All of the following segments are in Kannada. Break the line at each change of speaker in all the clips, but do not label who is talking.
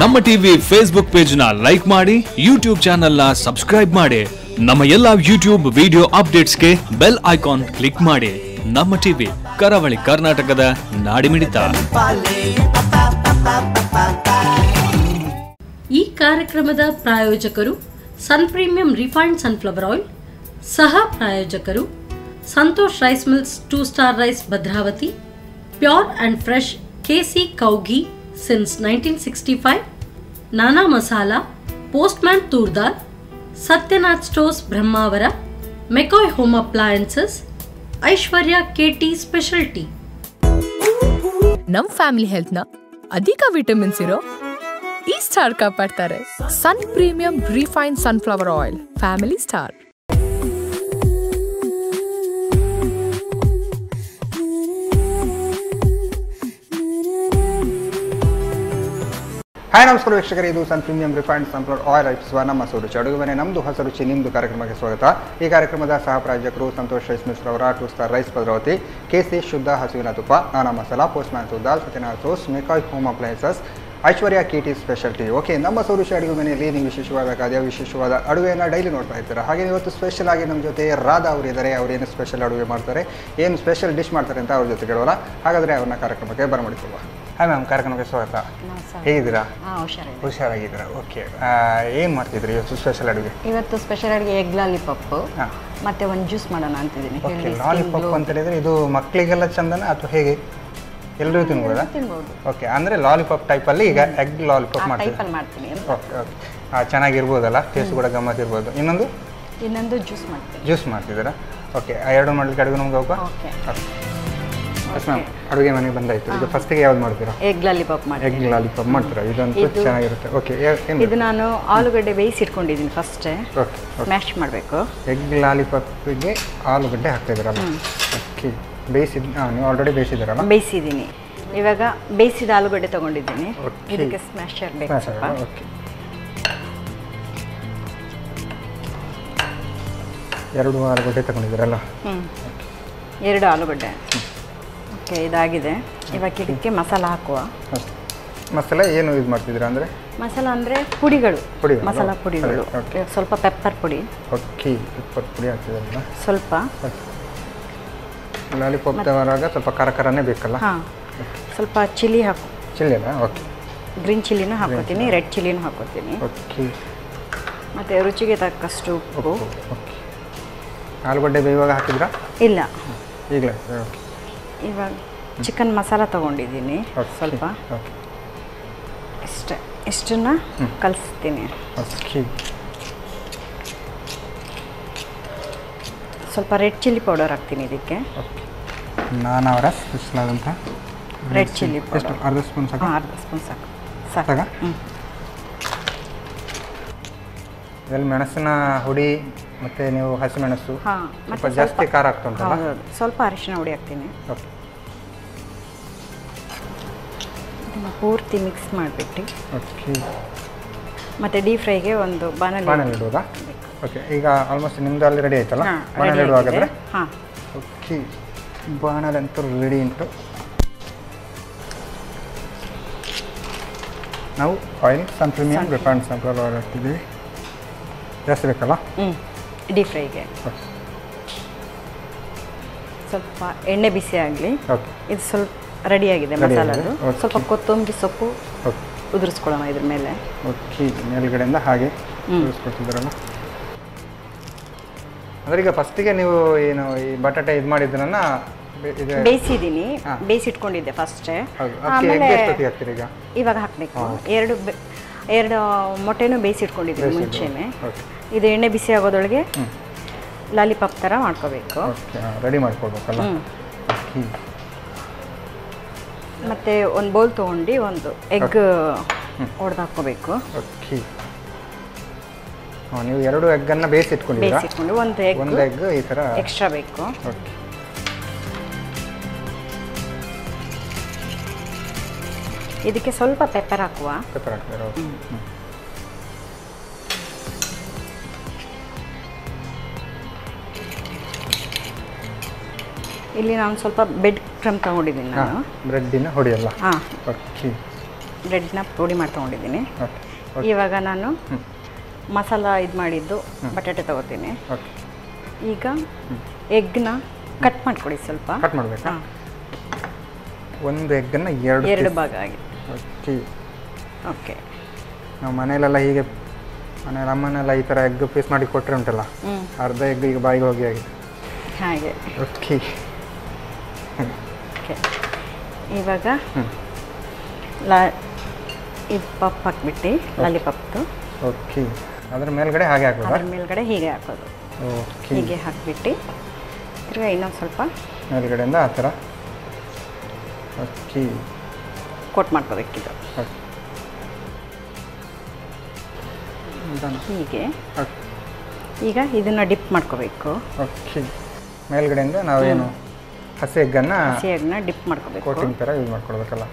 ನಮ್ಮ ಟಿವಿ ಫೇಸ್ಬುಕ್ ಪೇಜ್ ನ ಲೈಕ್ ಮಾಡಿ, ಯೂಟ್ಯೂಬ್ ಚಾನೆಲ್ ನ ಸಬ್ಸ್ಕ್ರೈಬ್ ಮಾಡಿ. ನಮ್ಮ ಎಲ್ಲಾ ಯೂಟ್ಯೂಬ್ ವಿಡಿಯೋ ಅಪ್ಡೇಟ್ಸ್ಗೆ ಬೆಲ್ ಐಕಾನ್ ಕ್ಲಿಕ್ ಮಾಡಿ. ನಮ್ಮ ಟಿವಿ ಕರಾವಳಿ ಕರ್ನಾಟಕದ ನಾಡಿಮಿಡಿತ.
ಈ ಕಾರ್ಯಕ್ರಮದ ಪ್ರಾಯೋಜಕರು sun premium refined sunflower oil, ಸಹ ಪ್ರಾಯೋಜಕರು Santosh rice mills 2 star rice Bhadravati, pure and fresh KC cow ghee since 1965, Nana masala, postman toor dal, Satyanath stores Brahmavar, McCoy home appliances, Aishwarya KT speciality.
ನಮ್ಮ ಫ್ಯಾಮಿಲಿ ಹೆಲ್ತ್ ನ ಅಧಿಕ ವಿಟಮಿನ್ಸ್ ಇರೋ ಈ ಸ್ಟಾರ್ ಕಾಪಾಡ್ತಾರೆ. Sun premium refined sunflower oil, family star.
Hi ನಮಸ್ಕಾರ ವೀಕ್ಷಕರೇ, ಇದು sun premium refined sunflower oil ನಮ್ಮ ರುಚಿ ಅಡುಗೆ ಮನೆ. ನಮ್ಮದು ಹೊಸ ರುಚಿ ನಿಮ್ಮದು ಕಾರ್ಯಕ್ರಮಕ್ಕೆ ಸ್ವಾಗತ. ಈ ಕಾರ್ಯಕ್ರಮದ ಸಹ ಪ್ರಾಯೋಜಕರು ಸಂತೋಷ್ ರೈಸ್ ಮಿಲ್ಸ್ ರವರ 2 ಸ್ಟಾರ್ ರೈಸ್ ಭದ್ರಾವತಿ, KC ಶುದ್ಧ ಹಸುವಿನ ತುಪ್ಪ, Nana masala, postman toor dal, Satyanath stores, McCoy home appliances, Aishwarya KT speciality. Okay, ನಮ್ಮ ಸೌರುಷಿ ಅಡುಗೆ ಮನೆಯಲ್ಲಿ ನೀವು ವಿಶೇಷವಾದ ಖಾದ್ಯ, ವಿಶೇಷವಾದ ಅಡುಗೆಯನ್ನು ಡೈಲಿ ನೋಡ್ತಾ ಇರ್ತೀರಾ. ಹಾಗೆ ಇವತ್ತು ಸ್ಪೆಷಲ್ ಆಗಿ ನಮ್ಮ ಜೊತೆ ರಾಧಾ ಅವರು ಇದ್ದಾರೆ. ಅವರೇನು ಸ್ಪೆಷಲ್ ಅಡುಗೆ ಮಾಡ್ತಾರೆ, ಏನು ಸ್ಪೆಷಲ್ ಡಿಶ್ ಮಾಡ್ತಾರೆ ಅಂತ ಅವ್ರ ಜೊತೆ ಕೇಳೋಲ್ಲ. ಹಾಗಾದರೆ ಅವ್ರನ್ನ ಕಾರ್ಯಕ್ರಮಕ್ಕೆ ಬರಮಾಡಿಕೊಳ್ಳುವ. ಹಾಯ್ ಮ್ಯಾಮ್, ಕಾರ್ಯಕ್ರಮಕ್ಕೆ ಸ್ವಾಗತ. ಹೇಗಿದ್ದೀರಾ? ಹುಷಾರಾಗಿದ್ದೀರಾ? ಓಕೆ, ಏನು ಮಾಡ್ತಿದ್ರಿ ಇವತ್ತು ಸ್ಪೆಷಲ್ ಅಡುಗೆ?
ಇವತ್ತು ಸ್ಪೆಷಲ್ ಅಡುಗೆ ಎಗ್ ಲಾಲಿಪಾಪ್ ಮತ್ತೆ ಒಂದು ಜ್ಯೂಸ್ ಮಾಡೋಣ ಅಂತಿದ್ದೀನಿ.
ಓಕೆ, ಲಾಲಿಪಾಪ್ ಅಂತ ಹೇಳಿದ್ರೆ ಇದು ಮಕ್ಕಳಿಗೆಲ್ಲ ಚಂದನ ಅಥವಾ ಹೇಗೆ? ಎಲ್ಲರೂ ತಿನ್ಬೋದಾ?
ತಿನ್ಬೋದು.
ಓಕೆ, ಅಂದರೆ ಲಾಲಿಪಾಪ್ ಟೈಪಲ್ಲಿ ಈಗ ಎಗ್ ಲಾಲಿಪಾಪ್ ಮಾಡ್ತೀನಿ. ಓಕೆ ಓಕೆ, ಚೆನ್ನಾಗಿರ್ಬೋದಲ್ಲ, ಟೇಸ್ಟ್ ಕೂಡ ಗಮ್ಮತ್ ಇರ್ಬೋದು. ಇನ್ನೊಂದು ಜ್ಯೂಸ್ ಮಾಡ್ತಿದ್ದೀರಾ? ಓಕೆ, ಎರಡು ಮಾಡಲಿಕ್ಕೆ ಅಡುಗೆ ನಮ್ಗೆ ಹೋಗುವ.
ಓಕೆ
ಮ್ಯಾಮ್, ಅಡುಗೆ ಮನೆಗೆ ಬಂದಾಯ್ತು. ಈಗ ಫಸ್ಟಿಗೆ ಯಾವ್ದು ಮಾಡ್ತೀರಾ?
ಎಗ್ ಲಾಲಿಪಾಪ್
ಮಾಡ್ತೀರಾ? ಇದಂತೂ ಚೆನ್ನಾಗಿರುತ್ತೆ. ಓಕೆ,
ಇದು ನಾನು ಆಲೂಗಡ್ಡೆ ಬೇಯಿಸಿಟ್ಕೊಂಡಿದ್ದೀನಿ. ಫಸ್ಟೇ
ಓಕೆ,
ಮ್ಯಾಶ್ ಮಾಡಬೇಕು.
ಎಗ್ ಲಾಲಿಪಾಪ್ಗೆ ಆಲೂಗಡ್ಡೆ ಹಾಕ್ತಿದ್ದೀರಲ್ಲ? ಓಕೆ, ನೀವು ಆಲ್ರೆಡಿ ಬೇಯಿಸಿದ್ದೀರಲ್ಲ?
ಬೇಯಿಸಿದ್ದೀನಿ. ಇವಾಗ ಬೇಯಿಸಿದ ಆಲೂಗಡ್ಡೆ ತೊಗೊಂಡಿದ್ದೀನಿ. ಇದಕ್ಕೆ ಸ್ಮ್ಯಾಶರ್ ಬೇಕು.
ಓಕೆ, 2 ಆಲೂಗಡ್ಡೆ ತಗೊಂಡಿದ್ದೀರಲ್ಲ?
2 ಆಲೂಗಡ್ಡೆ. ಓಕೆ, ಇದಾಗಿದೆ. ಇವಾಗ ಇದಕ್ಕೆ ಮಸಾಲ ಹಾಕುವ.
ಮಸಾಲೆ ಏನು ಯೂಸ್ ಮಾಡ್ತಿದ್ದೀರಾ? ಅಂದರೆ
ಮಸಾಲ ಅಂದರೆ ಪುಡಿಗಳು, ಮಸಾಲ ಪುಡಿಗಳು. ಸ್ವಲ್ಪ ಪೆಪ್ಪರ್ ಪುಡಿ.
ಓಕೆ, ಪೆಪ್ಪರ್ ಪುಡಿ ಹಾಕ್ತಿದ್ದೀರಲ್ಲ?
ಸ್ವಲ್ಪ.
ಲಾಲಿಪಾಪ್ ತಗೊಳ್ಳುವಾಗ ಸ್ವಲ್ಪ ಖಾರನೇ ಬೇಕಲ್ಲ?
ಹಾಂ, ಸ್ವಲ್ಪ ಚಿಲ್ಲಿ ಹಾಕು.
ಚಿಲ್ಲಿ ಅಲ್ಲ? ಓಕೆ,
ಗ್ರೀನ್ ಚಿಲ್ಲಿನೂ ಹಾಕೋತೀನಿ, ರೆಡ್ ಚಿಲ್ಲಿನೂ ಹಾಕೋತೀನಿ.
ಓಕೆ,
ಮತ್ತು ರುಚಿಗೆ ತಕ್ಕಷ್ಟು ಉಪ್ಪು.
ಓಕೆ, ಆಲೂಗಡ್ಡೆ ಬೇಯುವಾಗ ಹಾಕಿದ್ರಾ?
ಇಲ್ಲ,
ಈಗಲೇ. ಓಕೆ,
ಇವಾಗ ಚಿಕನ್ ಮಸಾಲ ತೊಗೊಂಡಿದ್ದೀನಿ ಸ್ವಲ್ಪ.
ಓಕೆ,
ಇಷ್ಟನ್ನು ಕಲಿಸ್ತೀನಿ.
ಓಕೆ,
ಸ್ವಲ್ಪ ರೆಡ್ ಚಿಲ್ಲಿ ಪೌಡರ್ ಹಾಕ್ತೀನಿ ಇದಕ್ಕೆ.
ಓಕೆ, ನಾನವರ ಸ್ಪೆಷಲಾದಂಥ
ರೆಡ್ ಚಿಲ್ಲಿ ಪೌಡರ್
ಅರ್ಧ ಸ್ಪೂನ್ ಸಾಕು?
ಅರ್ಧ ಸ್ಪೂನ್ ಸಾಕು.
ಇದರಲ್ಲಿ ಮೆಣಸಿನ ಹುಡಿ ಮತ್ತು ನೀವು ಹಸಿಮೆಣಸು,
ಹಾಂ,
ಸ್ವಲ್ಪ ಜಾಸ್ತಿ ಖಾರ ಆಗ್ತುಂಟಲ್ಲ?
ಸ್ವಲ್ಪ ಅರಿಶಿನ ಹುಡಿ ಹಾಕ್ತೀನಿ.
ಓಕೆ,
ಇದನ್ನು ಪೂರ್ತಿ ಮಿಕ್ಸ್ ಮಾಡಿಬಿಟ್ಟು.
ಓಕೆ,
ಮತ್ತು ಡೀಪ್ ಫ್ರೈಗೆ ಒಂದು ಬಾಣಲೆ
ಇಡುವುದಾ? ಓಕೆ, ಈಗ ಆಲ್ಮೋಸ್ಟ್ ನಿಮ್ಮದು ಅಲ್ಲಿ ರೆಡಿ ಆಯ್ತಲ್ಲ? ಬಾಣಲೆ ಇಡುವಾಗಾದರೆ?
ಹಾಂ.
ಓಕೆ, ಬಾಣಲೆ ಅಂತೂ ರೆಡಿ ಉಂಟು. ನಾವು ಆಯಿಲ್ ಸನ್ ಪ್ರೀಮಿಯಂ ರಿಫೈನ್ಡ್ ಸನ್ಫ್ಲವರ್ ಆಯಿಲ್ ಹಾಕ್ತಿದ್ದೀವಿ. ಜಾಸ್ತಿ ಬೇಕಲ್ಲ?
ಡೀಪ್ ಫ್ರೈಗೆ ಸ್ವಲ್ಪ ಎಣ್ಣೆ ಬಿಸಿ ಆಗಲಿ.
ಓಕೆ,
ಇದು ಸ್ವಲ್ಪ ರೆಡಿಯಾಗಿದೆ ಮಸಾಲದು. ಸ್ವಲ್ಪ ಕೊತ್ತಂಬರಿ ಸೊಪ್ಪು ಉದುರಿಸ್ಕೊಳ್ಳೋಣ ಇದ್ರ ಮೇಲೆ.
ಓಕೆ, ಮೇಲ್ಗಡೆಯಿಂದ ಹಾಗೆ ಉದುರಿಸ್ಕೊಳ್ತಿದ್ದೀರಲ್ಲ? ಅಂದರೆ ಈಗ ಫಸ್ಟಿಗೆ ನೀವು ಏನು ಈ ಬಟಾಟೆ ಇದು ಮಾಡಿದ್ದನ್ನ
ಬೇಯಿಸಿದ್ದೀನಿ, ಬೇಯಿಸಿಟ್ಕೊಂಡಿದ್ದೆ ಫಸ್ಟೇ. ಇವಾಗ ಹಾಕಬೇಕು. 2 ಮೊಟ್ಟೆನೂ ಬೇಯಿಸಿಟ್ಕೊಂಡಿದ್ದೀನಿ ಮುಂಚೆನೆ. ಇದು ಎಣ್ಣೆ ಬಿಸಿ ಆಗೋದೊಳಗೆ ಲಾಲಿಪಾಪ್ ಥರ ಮಾಡ್ಕೋಬೇಕು.
ರೆಡಿ ಮಾಡ್ಕೊಳ್ಬೇಕಲ್ಲ?
ಮತ್ತು ಒಂದು ಬೌಲ್ ತೊಗೊಂಡು ಒಂದು ಎಗ್ ಹೊಡೆದು ಹಾಕ್ಕೋಬೇಕು.
ಓಕೆ, ನೀವು 2 ಎಗ್ಗನ್ನು ಬೇಯಿಸಿಟ್ಕೊಂಡು
ಒಂದು ಎಗ್
ಈ ಥರ
ಎಕ್ಸ್ಟ್ರಾ ಬೇಕು.
ಓಕೆ,
ಇದಕ್ಕೆ ಸ್ವಲ್ಪ ಪೆಪ್ಪರ್ ಹಾಕುವ.
ಪೆಪ್ಪರ್ ಹಾಕ್ತೀರಾ?
ಇಲ್ಲಿ ನಾನು ಸ್ವಲ್ಪ ಬೆಡ್ ಕ್ರಮ್ ತಗೊಂಡಿದ್ದೀನಿ ನಾನು.
ಬ್ರೆಡ್ಡಿನ ಹೊಡಿಯಲ್ಲ?
ಹಾಂ.
ಓಕೆ,
ಬ್ರೆಡ್ನ ಪುಡಿ ಮಾಡಿ ತೊಗೊಂಡಿದ್ದೀನಿ.
ಓಕೆ
ಇವಾಗ ನಾನು ಮಸಾಲ ಇದು ಮಾಡಿದ್ದು ಬಟಾಟೆ ತೊಗೋತೀನಿ.
ಓಕೆ
ಈಗ ಎಗ್ನ ಕಟ್ ಮಾಡಿಕೊಡಿ ಸ್ವಲ್ಪ.
ಕಟ್ ಮಾಡಬೇಕಾ?
ಹಾಂ,
ಒಂದು ಎಗ್ಗನ್ನು
ಎರಡು ಭಾಗ ಆಗಿದೆ.
ಓಕೆ
ಓಕೆ,
ನಾವು ಮನೆಯಲ್ಲೆಲ್ಲ ಹೀಗೆ ಅಮ್ಮನೆಲ್ಲ ಈ ಥರ ಎಗ್ ಪೀಸ್ ಮಾಡಿ ಕೊಟ್ಟರೆ ಉಂಟಲ್ಲ, ಅರ್ಧ ಎಗ್ ಈಗ ಬಾಯಿಗೆ ಹೋಗಿ ಆಗಿದೆ
ಹಾಗೆ.
ಓಕೆ
ಓಕೆ, ಇವಾಗ ಇದು ಪಪ್ ಹಾಕ್ಬಿಟ್ಟು ಲಾಲಿಪಾಪ್ದು.
ಓಕೆ, ಅದ್ರ ಮೇಲ್ಗಡೆ ಹಾಗೆ ಹಾಕೋದು?
ಅದ್ರ ಮೇಲ್ಗಡೆ ಹೀಗೆ ಹಾಕೋದು.
ಓಕೆ,
ಹೀಗೆ ಹಾಕ್ಬಿಟ್ಟು ತಿರ್ಗಾ ಇನ್ನೊಂದು ಸ್ವಲ್ಪ
ಮೇಲ್ಗಡೆಯಿಂದ ಆ ಥರ. ಓಕೆ,
ಕೋಟ್ ಮಾಡ್ಕೋಬೇಕಿದು ಹೀಗೆ. ಈಗ ಇದನ್ನು ಡಿಪ್ ಮಾಡ್ಕೋಬೇಕು.
ಓಕೆ, ಮೇಲ್ಗಡೆಯಿಂದ ನಾವೇನು ಹಸಿ ಎಗ್ಗನ್ನು
ಡಿಪ್ ಮಾಡ್ಕೋಬೇಕು.
ಕೋಟಿಂಗ್ ಥರ ಯೂಸ್ ಮಾಡ್ಕೊಳ್ಬೇಕಲ್ಲ.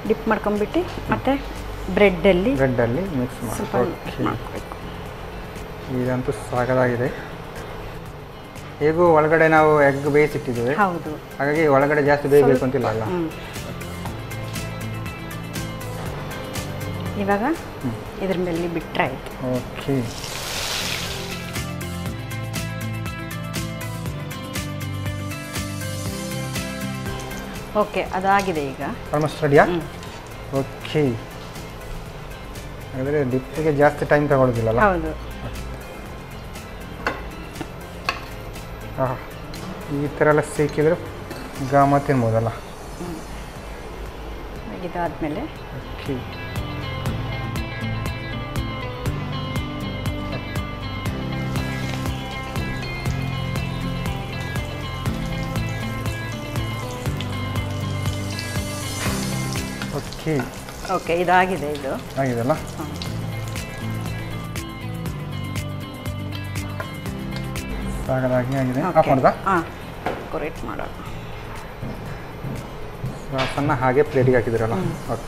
ಡಿಪ್ ಮಾಡ್ಕೊಂಬಿಟ್ಟು ಮತ್ತೆ ಬ್ರೆಡ್ಡಲ್ಲಿ
ಮಿಕ್ಸ್
ಸ್ವಲ್ಪ
ಮಾಡಿ.
ಮಾಡ್ಕೋಬೇಕು.
ಇದಂತೂ ಸಾಕಾಗಿದೆ. ಹೇಗೂ ಒಳಗಡೆ ನಾವು ಎಗ್ ಬೇಯಿಸಿಟ್ಟಿದ್ದೀವಿ,
ಹೌದು,
ಹಾಗಾಗಿ ಒಳಗಡೆ ಜಾಸ್ತಿ ಬೇಯಬೇಕು ಅಂತಿಲ್ಲ ಅಲ್ಲ.
ಇವಾಗ ಇದ್ರ ಮೇಲೆ ಬಿಟ್ಟರೆ ಆಯಿತು.
ಓಕೆ,
ಓಕೆ, ಅದಾಗಿದೆ ಈಗ.
ಆಲ್ಮೋಸ್ಟ್ ರೆಡಿಯಾ? ಓಕೆ, ಹಾಗಾದರೆ ಡಿಪ್ಪಿಗೆ ಜಾಸ್ತಿ ಟೈಮ್ ತಗೊಳ್ಳೋದಿಲ್ಲಲ್ಲ?
ಹೌದು.
ಹಾಂ, ಈ ಥರ ಎಲ್ಲ ಸಿಕ್ಕಿದ್ರೆ ಗಾಮ ತಿನ್ಬೋದಲ್ಲ.
ಇದಾದಮೇಲೆ
ಓಕೆ, ಓಕೆ
ಓಕೆ, ಇದಾಗಿದೆ. ಇದು
ಆಗಿದೆಲ್ಲ. ಸಾಕಾಗಿ ಆಗಿದೆ. ಆಫ್ ಮಾಡ್ದಾ?
ಹಾಂ, ಡೆಕೋರೇಟ್ ಮಾಡೋಣ.
ಸಣ್ಣ ಹಾಗೆ ಪ್ಲೇಟಿಗೆ ಹಾಕಿದ್ರಲ್ಲ. ಓಕೆ,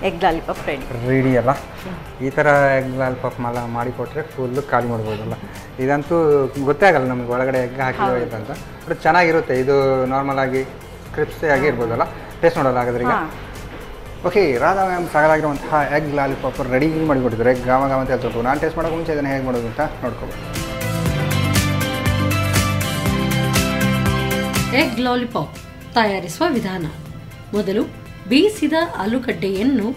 ಎಗ್ ಲಾಲಿಪಾಪ್
ರೆಡಿ ಅಲ್ಲ. ಈ ಥರ ಎಗ್ ಲಾಲಿಪಾಪ್ ಮಾಡಿಕೊಟ್ರೆ ಫುಲ್ಲು ಖಾಲಿ ಮಾಡ್ಬೋದಲ್ಲ. ಇದಂತೂ ಗೊತ್ತೇ ಆಗಲ್ಲ ನಮಗೆ ಒಳಗಡೆ ಎಗ್ ಹಾಕಿರೋ ಅಂತ. ಬಟ್ ಚೆನ್ನಾಗಿರುತ್ತೆ. ಇದು ನಾರ್ಮಲ್ ಆಗಿ ಕ್ರಿಪ್ಸಿ ಆಗಿ ಇರ್ಬೋದಲ್ಲ. ಟೇಸ್ಟ್ ನೋಡೋಲ್ಲ ಹಾಗಾದ್ರೆ ಈಗ. ಓಕೆ, ರಾಧಾ ಮ್ಯಾಮ್ ಸಾಕಾಗಿರುವಂತಹ ಎಗ್ ಲಾಲಿಪಾಪ್ ರೆಡಿ ಮಾಡಿಕೊಟ್ಟಿದ್ದಾರೆ. ಗಾಮ ಅಂತ ಹೇಳ್ತು. ನಾನು ಟೇಸ್ಟ್ ಮಾಡೋಕೆ ಮುಂಚೆ ಇದನ್ನು ಹೇಗೆ ಮಾಡೋದು ಅಂತ ನೋಡ್ಕೋಬೋದು.
ಎಗ್ ಲಾಲಿಪಾಪ್ ತಯಾರಿಸುವ ವಿಧಾನ. ಮೊದಲು ಬೇಯಿಸಿದ ಆಲೂಗಡ್ಡೆಯನ್ನು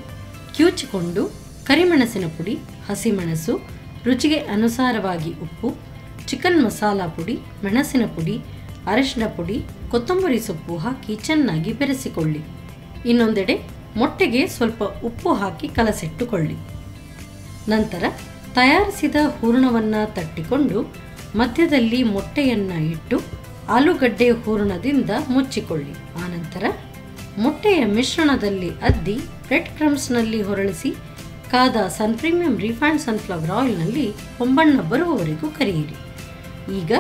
ಕಿವುಚಿಕೊಂಡು ಕರಿಮೆಣಸಿನ ಪುಡಿ, ಹಸಿಮೆಣಸು, ರುಚಿಗೆ ಅನುಸಾರವಾಗಿ ಉಪ್ಪು, ಚಿಕನ್ ಮಸಾಲಾ ಪುಡಿ, ಮೆಣಸಿನ ಪುಡಿ, ಅರಿಶಿನ ಪುಡಿ, ಕೊತ್ತಂಬರಿ ಸೊಪ್ಪು ಹಾಕಿ ಚೆನ್ನಾಗಿ ಬೆರೆಸಿಕೊಳ್ಳಿ. ಇನ್ನೊಂದೆಡೆ ಮೊಟ್ಟೆಗೆ ಸ್ವಲ್ಪ ಉಪ್ಪು ಹಾಕಿ ಕಲಸಿಟ್ಟುಕೊಳ್ಳಿ. ನಂತರ ತಯಾರಿಸಿದ ಹೂರಣವನ್ನು ತಟ್ಟಿಕೊಂಡು ಮಧ್ಯದಲ್ಲಿ ಮೊಟ್ಟೆಯನ್ನು ಇಟ್ಟು ಆಲೂಗಡ್ಡೆ ಹೂರಣದಿಂದ ಮುಚ್ಚಿಕೊಳ್ಳಿ. ಆನಂತರ ಮೊಟ್ಟೆಯ ಮಿಶ್ರಣದಲ್ಲಿ ಅದ್ದಿ ಬ್ರೆಡ್ ಕ್ರಮ್ಸ್ನಲ್ಲಿ ಹೊರಳಿಸಿ ಕಾದ ಸನ್ ಪ್ರೀಮಿಯಂ ರಿಫೈನ್ಡ್ ಸನ್ಫ್ಲವರ್ ಆಯಿಲ್ನಲ್ಲಿ ಹೊಂಬಣ್ಣ ಬರುವವರೆಗೂ ಕರಿಯಿರಿ. ಈಗ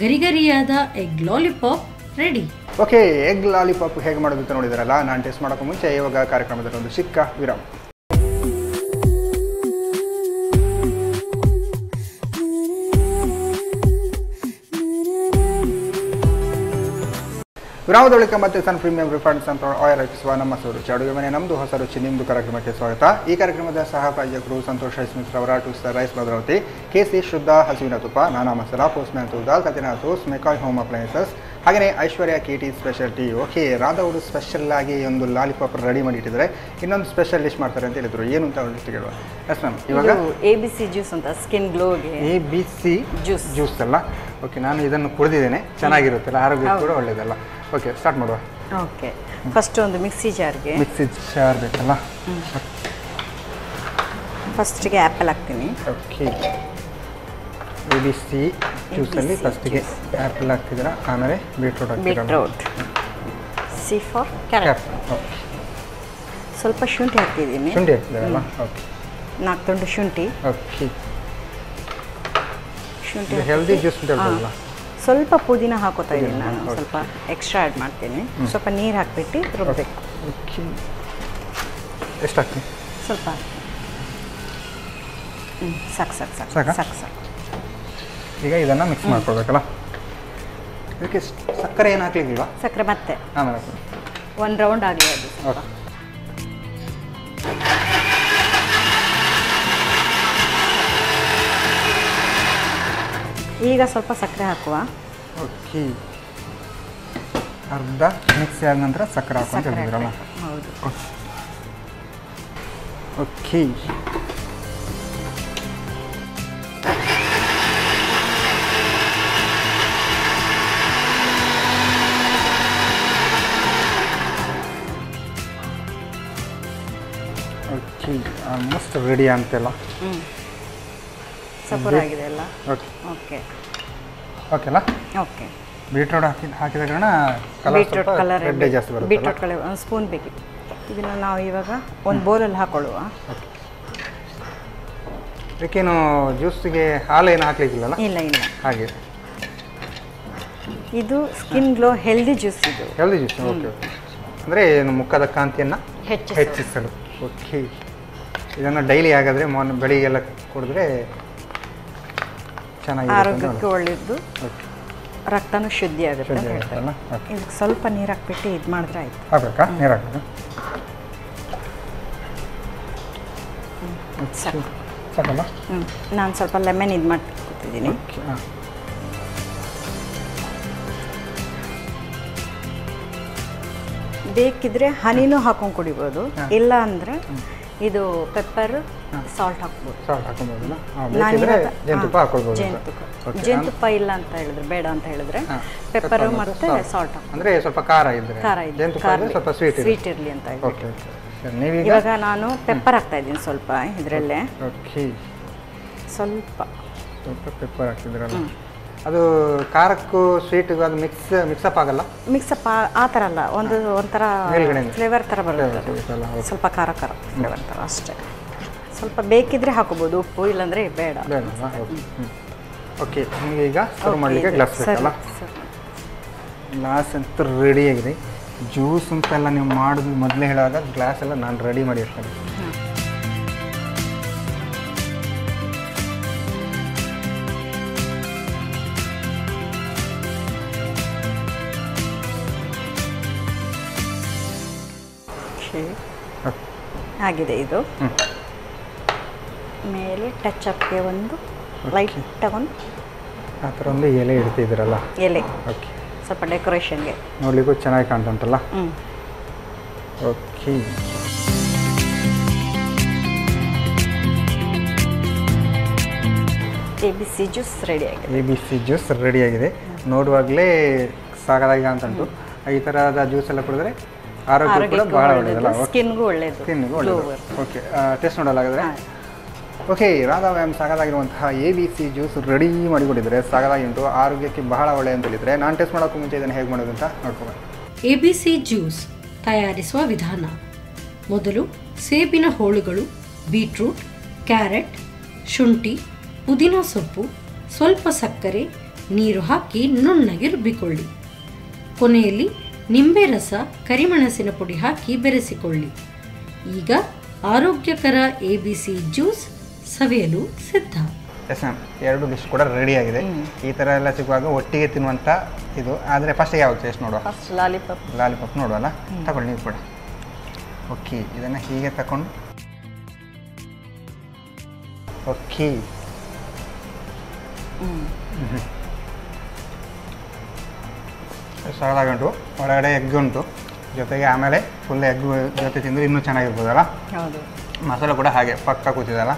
ಗರಿಗರಿಯಾದ egg lollipop ready.
Okay, egg lollipop ಹೇಗೆ ಮಾಡೋದು ಅಂತ ನೋಡಿದಾರಲ್ಲ. ನಾನು ಟೇಸ್ಟ್ ಮಾಡೋಕೆ ಮುಂಚೆ ಇವಾಗ ಕಾರ್ಯಕ್ರಮದಲ್ಲಿ ಒಂದು ಚಿಕ್ಕ ವಿರಾಮ. ವಿರಾಮದ ಬಳಿಕ ಮತ್ತೆ ಸನ್ ಪ್ರೀಮಿಯಂ ರಿಫೈನ್ಡ್ ಸನ್ಫ್ಲವರ್ ಆಯಿಲ್ ರಚಿಸುವ ನಮ್ಮ ರುಚಿ ಅಡುಗೆ ಮನೆ ನಮ್ಮದು ಹೊಸ ರುಚಿ ನಿಮ್ಮದು ಕಾರ್ಯಕ್ರಮಕ್ಕೆ ಸ್ವಾಗತ. ಈ ಕಾರ್ಯಕ್ರಮದ ಸಹ ಪ್ರಾಯೋಜಕರು ಸಂತೋಷ್ ರೈಸ್ ಮಿಲ್ಸ್ ರವರ 2 ಸ್ಟಾರ್ ರೈಸ್ ಭದ್ರಾವತಿ, KC ಶುದ್ಧ ಹಸುವಿನ ತುಪ್ಪ, Nana masala, postman toor dal, ಕತಿನಾ sauce, ಮೆಕಾಯ್ home appliances, ಹಾಗೆಯೇ ಐಶ್ವರ್ಯ KT special tea. Okay, Radha ಅವರು ಸ್ಪೆಷಲ್ ಆಗಿ ಒಂದು ಲಾಲಿಪಾಪ್ ರೆಡಿ ಮಾಡಿಟ್ಟಿದ್ದಾರೆ. ಇನ್ನೊಂದು ಸ್ಪೆಷಲ್ ಡಿಶ್ ಮಾಡ್ತಾರೆ ಅಂತ ಹೇಳಿದ್ರು. ಏನು ಅಂತ ಅವ್ರಿಗೆ ಕೇಳುವ. ಎಸ್ ಮ್ಯಾಮ್, ಇವಾಗ
ABC ಜ್ಯೂಸ್ ಅಂತ ಸ್ಕಿನ್ ಗ್ಲೋಗೆ
ABC ಜ್ಯೂಸ್ ಅಲ್ಲ. ಓಕೆ, ನಾನು ಇದನ್ನು ಕುಡಿದಿದ್ದೇನೆ. ಚೆನ್ನಾಗಿರುತ್ತಲ್ಲ, ಆರೋಗ್ಯ ಕೂಡ ಒಳ್ಳೆಯದಲ್ಲ. ಓಕೆ, ಸ್ಟಾರ್ಟ್ ಮಾಡುವ.
ಓಕೆ, ಫಸ್ಟ್ ಒಂದು ಮಿಕ್ಸಿ ಜಾರ್
ಬೇಕಲ್ಲ.
ಫಸ್ಟಿಗೆ ಆ್ಯಪಲ್ ಹಾಕ್ತೀನಿ.
ಓಕೆ, ABC ಜ್ಯೂಸಲ್ಲಿ ಫಸ್ಟಿಗೆ ಆ್ಯಪಲ್ ಹಾಕ್ತಿದ್ದೀರಾ, ಆಮೇಲೆ beetroot,
C for carrot.
Okay,
ಸ್ವಲ್ಪ ಶುಂಠಿ ಹಾಕ್ತಿದ್ದೀನಿ.
ಶುಂಠಿ ಹಾಕ್ತಿದ್ದೀರಲ್ಲ. ಓಕೆ,
4 ತುಂಡು ಶುಂಠಿ.
ಓಕೆ,
ಶುಂಠಿ
ಹೆಲ್ದಿ ಜ್ಯೂಸ್ ಅಂತ ಹೇಳ್ಬೋದಲ್ಲ.
ಸ್ವಲ್ಪ ಪುದೀನ ಹಾಕೋತಾ ಇದ್ದೀನಿ ನಾನು. ಸ್ವಲ್ಪ ಎಕ್ಸ್ಟ್ರಾ ಆ್ಯಡ್ ಮಾಡ್ತೀನಿ. ಸ್ವಲ್ಪ ನೀರು ಹಾಕ್ಬಿಟ್ಟು ರುಬ್ಬಬೇಕು.
ಓಕೆ, ಎಷ್ಟು ಹಾಕ್ತೀನಿ?
ಸ್ವಲ್ಪ ಸಾಕು.
ಈಗ ಇದನ್ನು ಮಿಕ್ಸ್ ಮಾಡ್ಕೊಳ್ಬೇಕಲ್ಲ. ಇದಕ್ಕೆ ಸಕ್ಕರೆ ಏನು ಹಾಕ್ಲಿಕ್ಕಿಲ್ವಾ?
ಸಕ್ಕರೆ ಮತ್ತೆ
ಆಮೇಲೆ
1 ರೌಂಡ್ ಆಗಲಿ ಅದು.
ಓಕೆ,
ಈಗ ಸ್ವಲ್ಪ ಸಕ್ಕರೆ ಹಾಕುವ.
ಓಕೆ, ಅರ್ಧ ಮಿಕ್ಸಿ ಆದ ನಂತರ ಸಕ್ಕರೆ ಹಾಕು ಅಂತ ಹೇಳಿದ್ರಲ್ಲ.
ಹೌದು.
ಓಕೆ, ಓಕೆ, ಆಲ್ಮೋಸ್ಟ್ ರೆಡಿ ಅಂತೆಲ್ಲ.
ಸಪೂರ್ ಆಗಿದೆ ಅಲ್ಲ.
ಓಕೆ
ಓಕೆ
ಓಕೆಲ್ಲ.
ಓಕೆ,
ಬೀಟ್ರೋಟ್ ಹಾಕಿದ ಕಾರಣ
ಬೀಟ್ರೂಟ್ ಕಲರ್
ರೆಡ್ ಜಾಸ್ತಿ ಬರುತ್ತೆ.
ಬೀಟ್ರೂಟ್ ಕಲರ್ ಒಂದು ಸ್ಪೂನ್ ಬೇಕಿತ್ತು. ಇದನ್ನು ನಾವು ಇವಾಗ ಒಂದು ಬೌಲಲ್ಲಿ ಹಾಕೊಳ್ಳುವ.
ಅದಕ್ಕೇನು ಜ್ಯೂಸಿಗೆ ಹಾಲು ಏನು ಹಾಕ್ಲಿಕ್ಕಿಲ್ಲಲ್ಲ?
ಇಲ್ಲ ಇಲ್ಲ,
ಹಾಗೆ
ಇದು ಸ್ಕಿನ್ ಗ್ಲೋ ಹೆಲ್ದಿ ಜ್ಯೂಸ್. ಇದು
ಹೆಲ್ದಿ ಜ್ಯೂಸ್. ಓಕೆ ಓಕೆ, ಅಂದರೆ ಏನು ಮುಖದ ಕಾಂತಿಯನ್ನು ಹೆಚ್ಚಿಸಲು. ಓಕೆ, ಇದನ್ನು ಡೈಲಿ ಹಾಗಾದರೆ ಬೆಳಿಗ್ಗೆಲ್ಲ ಕುಡಿದ್ರೆ ಚೆನ್ನಾಗಿ
ಆರೋಗ್ಯಕ್ಕೆ ಒಳ್ಳೆಯದು.
ಓಕೆ,
ರಕ್ತನೂ ಶುದ್ಧಿ ಆಗುತ್ತೆ ಅಂತ ಹೇಳ್ತಾರೆ.
ಓಕೆ,
ಇದಕ್ಕೆ ಸ್ವಲ್ಪ ನೀರು ಹಾಕ್ಬಿಟ್ಟು ಇದು ಮಾಡಿದ್ರೆ ಆಯ್ತು.
ಹಾಕ್ಬೇಕಾ? ನೀರು ಹಾಕ್ಬೇಕಾ?
ಸಾಕು.
ಸಾಕಲ್ಲ?
ನಾನು ಸ್ವಲ್ಪ ಲೆಮನ್ ಇದು ಮಾಡ್ತಿದ್ದೀನಿ.
ಓಕೆ, ಹಾಂ.
ಬೇಕಿದ್ರೆ ಹನಿನೂ ಹಾಕೊಂಡು ಕುಡಿಬೋದು. ಇಲ್ಲ ಅಂದರೆ ಇದು ಪೆಪ್ಪರ್ ಸಾಲ್ಟ್ ಹಾಕ್ಬೋದು.
ಸಾಲ್ಟ್ ಹಾಕೊಬೋದಲ್ಲ?
ಜೇನುತುಪ್ಪ
ಹಾಕೊಳ್ಬೋದು.
ಜೇನುತುಪ್ಪ ಇಲ್ಲ ಅಂತ ಹೇಳಿದ್ರೆ, ಬೇಡ ಅಂತ ಹೇಳಿದ್ರೆ ಪೆಪ್ಪರ್ ಮತ್ತು ಸಾಲ್ಟ್ ಹಾಕಿ.
ಅಂದರೆ ಸ್ವಲ್ಪ ಖಾರ ಇದ್ದರೆ,
ಖಾರ
ಜೇನುತುಪ್ಪ ಸ್ವಲ್ಪ ಸ್ವೀಟ್
ಇರಲಿ ಅಂತ ಹೇಳಿ.
Okay okay. ನೀವೀಗ
ಇವಾಗ ನಾನು ಪೆಪ್ಪರ್ ಹಾಕ್ತಾ ಇದ್ದೀನಿ ಸ್ವಲ್ಪ ಇದರಲ್ಲೇ.
ಓಕೆ,
ಸ್ವಲ್ಪ
ಪೆಪ್ಪರ್ ಹಾಕ್ತಿದ್ರಲ್ಲ, ಅದು ಖಾರಕ್ಕೂ ಸ್ವೀಟಿಗೂ ಅದು ಮಿಕ್ಸಪ್ ಆಗಲ್ಲ?
ಮಿಕ್ಸಪ್ ಆ ಥರ ಅಲ್ಲ, ಒಂಥರ ಫ್ಲೇವರ್ ಥರ ಬರುತ್ತೆ. ಸ್ವಲ್ಪ ಖಾರ ಫ್ಲೇವರ್ ಥರ ಅಷ್ಟೇ. ಸ್ವಲ್ಪ ಬೇಕಿದ್ರೆ ಹಾಕೋಬೋದು ಉಪ್ಪು, ಇಲ್ಲಾಂದರೆ ಬೇಡ.
ಓಕೆ, ನಿಮಗೆ ಈಗ ಸರ್ವ್ ಮಾಡಲಿಕ್ಕೆ ಗ್ಲಾಸ್ ಬೇಕಲ್ಲ? ಗ್ಲಾಸ್ ಅಂತೂ ರೆಡಿಯಾಗಿದೆ. ಜ್ಯೂಸ್ ಅಂತೆಲ್ಲ ನೀವು ಮಾಡೋದು ಮೊದಲೇ ಹೇಳುವಾಗ ಗ್ಲಾಸ್ ಎಲ್ಲ ನಾನು ರೆಡಿ ಮಾಡಿರ್ತೇನೆ.
ಆಗಿದೆ ಇದು. ಮೇಲೆ ಟಚ್ ಅಪ್ಗೆ ಒಂದು ಲೈಟಾಗಿ ಒಂದು
ಆ ಥರ ಒಂದು ಎಲೆ ಇಡ್ತಿದ್ದೀರಲ್ಲ?
ಎಲೆ.
ಓಕೆ,
ಸ್ವಲ್ಪ ಡೆಕೋರೇಷನ್ಗೆ
ನೋಡ್ಲಿಕ್ಕೂ ಚೆನ್ನಾಗಿ ಕಾಣ್ತಂತಲ್ಲ? ಓಕೆ,
ABC ಜ್ಯೂಸ್ ರೆಡಿಯಾಗಿದೆ.
ABC ಜ್ಯೂಸ್ ರೆಡಿಯಾಗಿದೆ. ನೋಡುವಾಗಲೇ ಸಾಕಾಗಿ ಅಂತಂಟು. ಈ ಥರದ ಜ್ಯೂಸ್ ಎಲ್ಲ ಕುಡಿದ್ರೆ ಆರೋಗ್ಯ ಕೂಡ ಭಾಳ ಒಳ್ಳೆಯದಲ್ಲ?
ಸ್ಕಿನ್ಗೂ ಒಳ್ಳೆಯದು.
ಸ್ಕಿನ್ಗೂ ಒಳ್ಳೆಯದು. ಓಕೆ, ಟೇಸ್ಟ್ ನೋಡಲಾಗಿದ್ರೆ ಓಕೆ, ರಾಧಾ ಮ್ಯಾಮ್ ಸಾಕಾಗಿರುವಂತಹ ABC ಜ್ಯೂಸ್ ರೆಡಿ ಮಾಡಿಕೊಟ್ಟಿದ್ದಾರೆ. ಸಾಕಾಗಿ ಉಂಟು, ಆರೋಗ್ಯಕ್ಕೆ ಬಹಳ ಒಳ್ಳೆಯ ಅಂತ ಹೇಳಿದರೆ. ನಾನು ಟೇಸ್ಟ್ ಮಾಡೋಕ್ಕೂ ಮುಂಚೆ ಇದನ್ನು ಹೇಗೆ ಮಾಡೋದು ಅಂತ ನೋಡ್ಕೊಂಡು.
ABC ಜ್ಯೂಸ್ ತಯಾರಿಸುವ ವಿಧಾನ: ಮೊದಲು ಸೇಬಿನ ಹೋಳುಗಳು, ಬೀಟ್ರೂಟ್, ಕ್ಯಾರೆಟ್, ಶುಂಠಿ, ಪುದೀನ ಸೊಪ್ಪು, ಸ್ವಲ್ಪ ಸಕ್ಕರೆ, ನೀರು ಹಾಕಿ ನುಣ್ಣಗೆ ರುಬ್ಬಿಕೊಳ್ಳಿ. ಕೊನೆಯಲ್ಲಿ ನಿಂಬೆ ರಸ, ಕರಿಮೆಣಸಿನ ಪುಡಿ ಹಾಕಿ ಬೆರೆಸಿಕೊಳ್ಳಿ. ಈಗ ಆರೋಗ್ಯಕರ ABC ಜ್ಯೂಸ್ ಸವಿಯಲು ಸಿದ್ಧ.
ಎಸ್ ಮ್ಯಾಮ್, 2 ಡಿಶ್ ಕೂಡ ರೆಡಿಯಾಗಿದೆ. ಈ ಥರ ಎಲ್ಲ ಸಿಗುವಾಗ ಒಟ್ಟಿಗೆ ತಿನ್ನುವಂಥ ಇದು. ಆದರೆ ಫಸ್ಟ್ ಯಾವಾಗ ಟೇಸ್ಟ್ ನೋಡುವ?
ಫಸ್ಟ್ ಲಾಲಿಪಾಪ್
ನೋಡುವಲ್ಲ? ತಗೊಳ್ಳಿ ನೀವು ಕೂಡ. ಓಕೆ, ಇದನ್ನು ಹೀಗೆ ತಗೊಂಡು ಓಕೆ. ಸರಳಾಗುಂಟು, ಒಳಗಡೆ ಎಗ್ ಉಂಟು ಜೊತೆಗೆ, ಆಮೇಲೆ ಫುಲ್ ಎಗ್ ಜೊತೆ ತಿಂದರೆ ಇನ್ನೂ ಚೆನ್ನಾಗಿರ್ಬೋದಲ್ಲ?
ಹೌದು.
ಮಸಾಲೆ ಕೂಡ ಹಾಗೆ ಪಕ್ಕ ಕೂತಿದಲ್ಲ,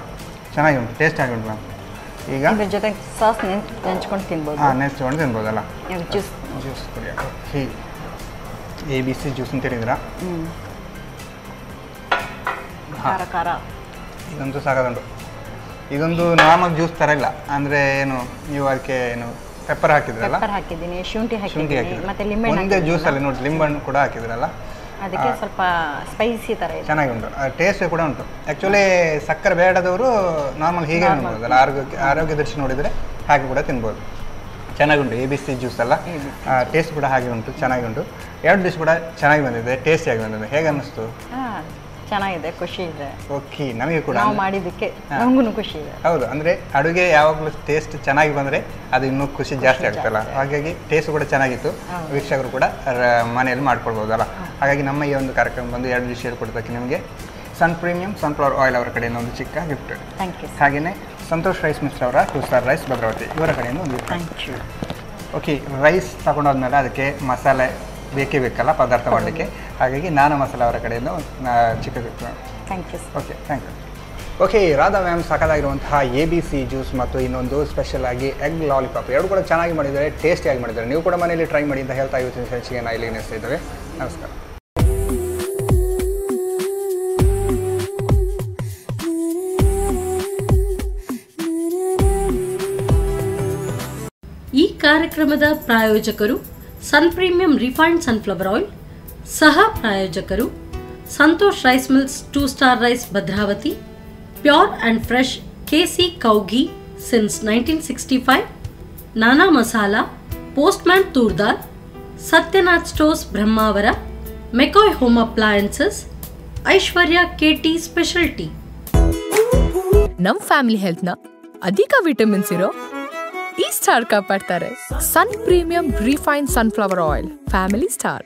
ಚೆನ್ನಾಗಿ ಉಂಟು, ಟೇಸ್ಟ್ ಆಗಿ ಉಂಟು ಮ್ಯಾಮ್. ಈಗ
ಇದ್ರ ಜೊತೆ ಸಾಸ್ ನೆಂಚ್ಕೊಂಡು ತಿನ್ಬೋದು.
ಹಾಂ, ನೆಂಚ್ಕೊಂಡು ತಿನ್ಬೋದಲ್ಲ?
ಜ್ಯೂಸ್
ಕುಡಿಯ. ಓಕೆ, ABC ಜ್ಯೂಸ್ ಅಂತ ಹೇಳಿದ್ರ?
ಖಾರ.
ಇದಂತೂ ಸಾಕಾಗುಂಟು. ಇದೊಂದು ನಾರ್ಮಲ್ ಜ್ಯೂಸ್ ಥರ ಇಲ್ಲ, ಅಂದರೆ ಏನು ನೀವು ಅದಕ್ಕೆ ಏನು ಪೆಪ್ಪರ್ ಹಾಕಿದ್ರಲ್ಲ?
ಪೆಪ್ಪರ್ ಹಾಕಿದ್ದೀನಿ, ಶುಂಠಿ ಹಾಕಿದ್ದೀನಿ, ಮತ್ತೆ ಲಿಂಬೆ.
ಒಂದೇ ಜ್ಯೂಸಲ್ಲಿ ನೋಡಿ ಲಿಂಬಣ್ಣು ಕೂಡ ಹಾಕಿದ್ರಲ್ಲ,
ಅದಕ್ಕೆ ಸ್ವಲ್ಪ ಸ್ಪೈಸಿ ಥರ ಇದೆ.
ಚೆನ್ನಾಗಿ ಉಂಟು, ಟೇಸ್ಟ್ ಕೂಡ ಉಂಟು. ಆ್ಯಕ್ಚುಲಿ ಸಕ್ಕರೆ ಬೇಡದವರು ನಾರ್ಮಲ್ ಹೀಗೆ ತಿನ್ಬೋದಲ್ಲ, ಆರೋಗ್ಯ ದೃಷ್ಟಿ ನೋಡಿದರೆ ಹಾಗೆ ಕೂಡ ತಿನ್ಬೋದು. ಚೆನ್ನಾಗುಂಟು ABC ಜ್ಯೂಸ್ ಅಲ್ಲ? ಟೇಸ್ಟ್ ಕೂಡ ಹಾಗೆ ಉಂಟು, ಚೆನ್ನಾಗಿ ಉಂಟು. 2 ಡಿಶ್ ಕೂಡ ಚೆನ್ನಾಗಿ ಬಂದಿದೆ, ಟೇಸ್ಟಿಯಾಗಿ ಬಂದಿದೆ. ಹೇಗೆ ಅನ್ನಿಸ್ತು?
ಚೆನ್ನಾಗಿದೆ, ಖುಷಿ ಇದೆ.
ಓಕೆ, ನಮಗೆ ಕೂಡ
ನಾವು ಮಾಡಿದ್ದಕ್ಕೆ ನಮಗೂ ಖುಷಿ ಇದೆ.
ಹೌದು, ಅಂದರೆ ಅಡುಗೆ ಯಾವಾಗಲೂ ಟೇಸ್ಟ್ ಚೆನ್ನಾಗಿ ಬಂದರೆ ಅದು ಇನ್ನೂ ಖುಷಿ ಜಾಸ್ತಿ ಆಗ್ತಲ್ಲ. ಹಾಗಾಗಿ ಟೇಸ್ಟ್ ಕೂಡ ಚೆನ್ನಾಗಿತ್ತು. ವೀಕ್ಷಕರು ಕೂಡ ಮನೆಯಲ್ಲಿ ಮಾಡ್ಕೊಳ್ಬೋದಲ್ಲ. ಹಾಗಾಗಿ ನಮ್ಮ ಈ ಒಂದು ಕಾರ್ಯಕ್ರಮ ಬಂದು 2 ಡಿಶ್ ಹೇಳ್ಕೊಡ್ತಕ್ಕೆ ನಿಮಗೆ ಸನ್ ಪ್ರೀಮಿಯಂ ಸನ್ಫ್ಲವರ್ ಆಯಿಲ್ ಅವರ ಕಡೆಯಿಂದ ಒಂದು ಚಿಕ್ಕ ಗಿಫ್ಟ್.
Thank you.
ಹಾಗೆಯೇ ಸಂತೋಷ್ ರೈಸ್ ಮಿಲ್ಸ್ ಅವರ 2 ಸ್ಟಾರ್ ರೈಸ್ ಭದ್ರಾವತಿ ಇವರ ಕಡೆಯಿಂದ ಒಂದು
ಥ್ಯಾಂಕ್ ಯು.
ಓಕೆ, ರೈಸ್ ತಗೊಂಡಾದ್ಮೇಲೆ ಅದಕ್ಕೆ ಮಸಾಲೆ ಬೇಕೇ ಬೇಕಲ್ಲ ಪದಾರ್ಥ ಮಾಡಲಿಕ್ಕೆ, ಹಾಗಾಗಿ ನಾನಾ ಮಸಾಲೆ ಅವರ ಕಡೆಯಿಂದ chicken.
Thank you.
Okay, thank you. Okay, Radha ma'am ಸಾಕಾಗಿರುವಂತಹ ABC ಜ್ಯೂಸ್ ಮತ್ತು ಇನ್ನೊಂದು ಸ್ಪೆಷಲ್ ಆಗಿ ಎಗ್ ಲಾಲಿಪಾಪ್ ಎರಡು ಕೂಡ ಚೆನ್ನಾಗಿ ಮಾಡಿದ್ದಾರೆ, ಟೇಸ್ಟಿಯಾಗಿ ಮಾಡಿದ್ದಾರೆ. ನೀವು ಕೂಡ ಮನೆಯಲ್ಲಿ ಟ್ರೈ ಮಾಡಿ ಅಂತ ಹೇಳ್ತಾ ಇವತ್ತಿನ ಹೆಚ್ಚಿಗೆ ನಾವು ಇಲ್ಲಿ ನೆನೆಸ್ತಾ ಇದ್ದೇವೆ. ನಮಸ್ಕಾರ.
ಈ ಕಾರ್ಯಕ್ರಮದ ಪ್ರಾಯೋಜಕರು sun premium refined sunflower oil, ಸಹ ಪ್ರಾಯೋಜಕರು Santosh rice mills 2 star rice Bhadravati, pure and fresh KC cow ghee since 1965, Nana masala, postman toor dal, Satyanath stores Brahmavar, McCoy home appliances, Aishwarya KT special tea.
ನಮ್ ಫ್ಯಾಮಿಲಿ ಹೆಲ್ತ್ನ ಅಧಿಕ ವಿಟಮಿನ್ಸ್ ಇರೋ ಈ ಸ್ಟಾರ್ ಕಾಪಾಡ್ತಾರೆ. Sun premium refined sunflower oil, family star.